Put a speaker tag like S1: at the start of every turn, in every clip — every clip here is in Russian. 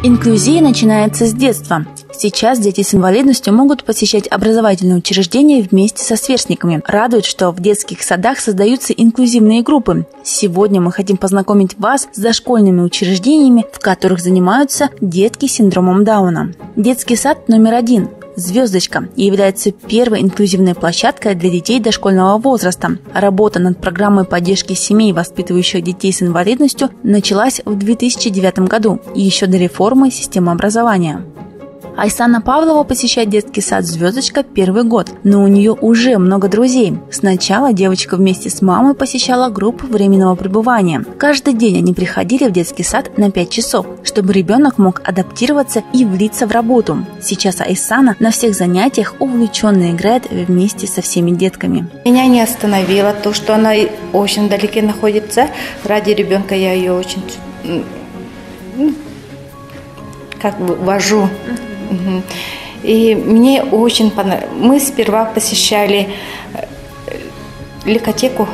S1: Инклюзия начинается с детства. Сейчас дети с инвалидностью могут посещать образовательные учреждения вместе со сверстниками. Радует, что в детских садах создаются инклюзивные группы. Сегодня мы хотим познакомить вас с дошкольными учреждениями, в которых занимаются детки с синдромом Дауна. Детский сад номер 1 «Звездочка» является первой инклюзивной площадкой для детей дошкольного возраста. Работа над программой поддержки семей, воспитывающих детей с инвалидностью, началась в 2009 году, еще до реформы системы образования. Айсана Павлова посещает детский сад «Звездочка» первый год, но у нее уже много друзей. Сначала девочка вместе с мамой посещала группу временного пребывания. Каждый день они приходили в детский сад на 5 часов, чтобы ребенок мог адаптироваться и влиться в работу. Сейчас Айсана на всех занятиях увлеченно играет вместе со всеми детками.
S2: Меня не остановило то, что она очень далеко находится. Ради ребенка я ее очень вожу. И мне очень понравилось. Мы сперва посещали ликотеку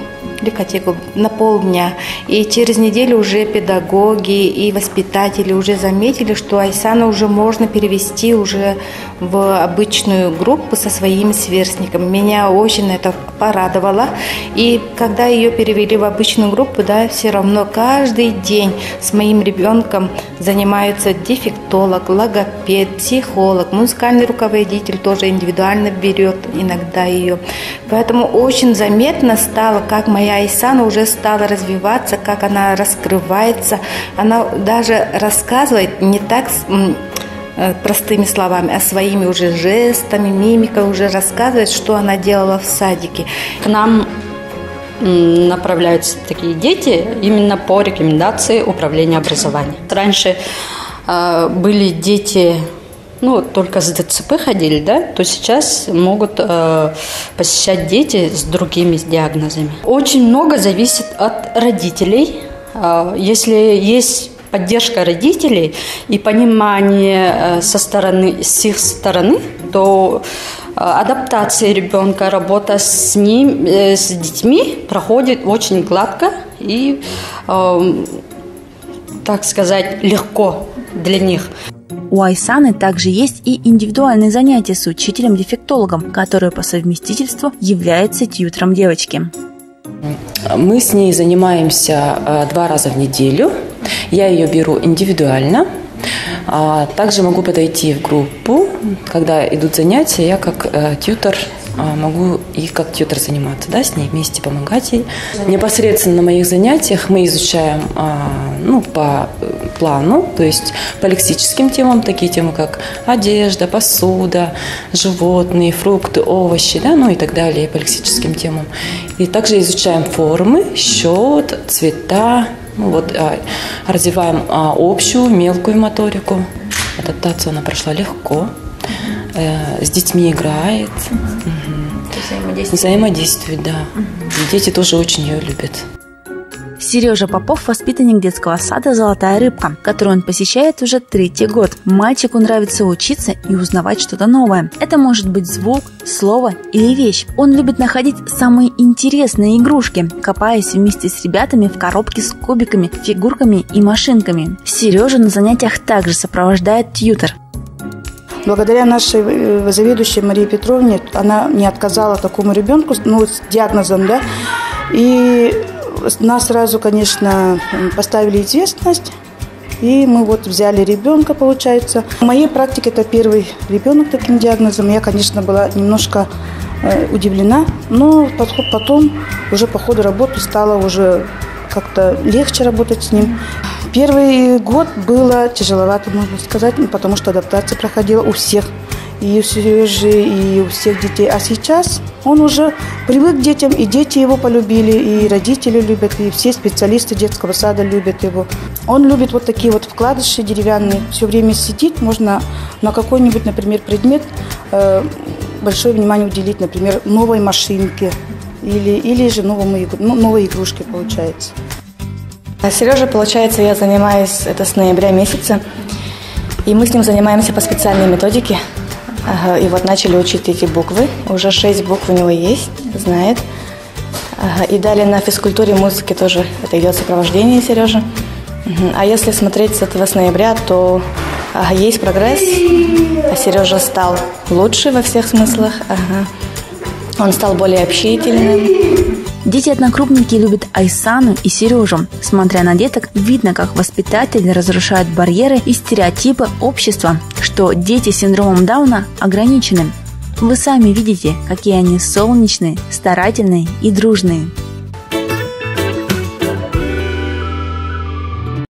S2: на полдня. И через неделю уже педагоги и воспитатели уже заметили, что Айсану уже можно перевести уже в обычную группу со своими сверстниками. Меня очень это порадовало. И когда ее перевели в обычную группу, да, все равно каждый день с моим ребенком занимаются дефектолог, логопед, психолог, музыкальный руководитель тоже индивидуально берет иногда ее. Поэтому очень заметно стало, как моя Айсана уже стала развиваться, как она раскрывается. Она даже рассказывает не так простыми словами, а своими уже жестами, мимикой уже рассказывает, что она делала в садике.
S3: К нам направляются такие дети именно по рекомендации управления образованием. Раньше были дети, только с ДЦП ходили, да, то сейчас могут посещать дети с другими диагнозами. Очень много зависит от родителей. Если есть поддержка родителей и понимание с их стороны, то адаптация ребенка, работа с детьми проходит очень гладко и, так сказать, легко для них.
S1: У Айсаны также есть и индивидуальные занятия с учителем-дефектологом, который по совместительству является тьютором девочки.
S4: Мы с ней занимаемся 2 раза в неделю. Я ее беру индивидуально. Также могу подойти в группу, когда идут занятия, я как тьютор могу и как тьютор заниматься, да, с ней вместе помогать ей. Непосредственно на моих занятиях мы изучаем по плану, то есть по лексическим темам, такие темы, как одежда, посуда, животные, фрукты, овощи, да, и так далее, по лексическим темам. И также изучаем формы, счет, цвета, развиваем общую, мелкую моторику. Адаптацию она прошла легко. С детьми играет. Взаимодействует, да. Дети тоже очень ее любят.
S1: Сережа Попов – воспитанник детского сада «Золотая рыбка», который он посещает уже 3-й год. Мальчику нравится учиться и узнавать что-то новое. Это может быть звук, слово или вещь. Он любит находить самые интересные игрушки, копаясь вместе с ребятами в коробке с кубиками, фигурками и машинками. Сережу на занятиях также сопровождает тьютор.
S5: Благодаря нашей заведующей Марии Петровне, она не отказала такому ребенку, с диагнозом, да, и нас сразу, конечно, поставили известность, и мы взяли ребенка, получается. В моей практике это первый ребенок таким диагнозом. Я, конечно, была немножко удивлена, но потом уже по ходу работы стало уже как-то легче работать с ним. Первый год было тяжеловато, можно сказать, потому что адаптация проходила у всех. И у Сережи, и у всех детей. А сейчас он уже привык к детям, и дети его полюбили, и родители любят, и все специалисты детского сада любят его. Он любит такие вкладыши деревянные. Все время сидит, можно на какой-нибудь, например, предмет большое внимание уделить, например, новой машинке или же новой игрушке, получается.
S6: Сережа, получается, я занимаюсь это с ноября месяца, и мы с ним занимаемся по специальной методике. И начали учить эти буквы. Уже 6 букв у него есть, знает. И далее на физкультуре, музыке тоже это идет сопровождение Сережи. А если смотреть с этого ноября, то Есть прогресс. Сережа стал лучше во всех смыслах. Он стал более общительным.
S1: Дети-однокрупники любят Айсану и Сережу. Смотря на деток, видно, как воспитатели разрушают барьеры и стереотипы общества, что дети с синдромом Дауна ограничены. Вы сами видите, какие они солнечные, старательные и дружные.